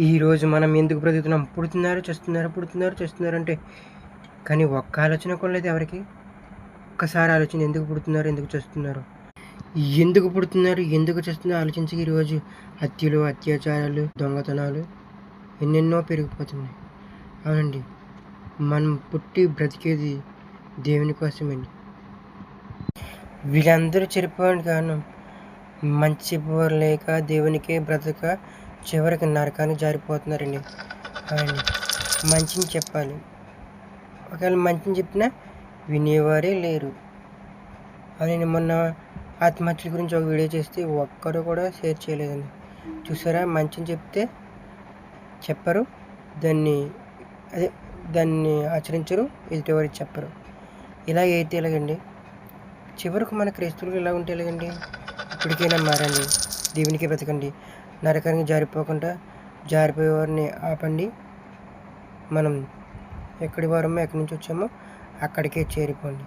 ఈరోజు మనం ఎందుకు బ్రతుకుతున్నాం? పుడుతున్నారు, చస్తున్నారు, పుడుతున్నారు, చస్తున్నారు అంటే కానీ ఒక్క ఆలోచన కూడా లేదు ఎవరికి. ఒక్కసారి ఆలోచన ఎందుకు పుడుతున్నారు? ఎందుకు చస్తున్నారు? ఎందుకు పుడుతున్నారు? ఎందుకు చస్తున్నారు? ఆలోచించి ఈరోజు హత్యలు, అత్యాచారాలు, దొంగతనాలు ఎన్నెన్నో పెరిగిపోతున్నాయి. అవునండి. మనం పుట్టి బ్రతికేది దేవుని కోసమండి. వీళ్ళందరూ చెడిపోవడానికి కారణం మంచి బుర్ర లేక దేవునికే బ్రతక చివరికి నరకానికి జారిపోతున్నారండి. అవునండి. మంచిని చెప్పాలి. ఒకవేళ మంచిని చెప్పినా వినేవారే లేరు. అవునండి. మొన్న ఆత్మహత్యల గురించి ఒక వీడియో చేస్తే ఒక్కరు కూడా షేర్ చేయలేదండి. చూసారా? మంచిని చెప్తే చెప్పరు, దాన్ని ఆచరించరు, ఎదుటివారికి చెప్పరు. ఇలా అయితే ఎలాగండి? చివరకు మన క్రైస్తవులు ఇలా ఉంటే ఎలాగండి? ఇప్పటికైనా మారండి, దేవునికి బ్రతకండి, నరకానికి జారిపోకుండా జారిపోయేవారిని ఆపండి. మనం ఎక్కడి వారమో ఎక్కడి నుంచి వచ్చామో అక్కడికే చేరిపోండి.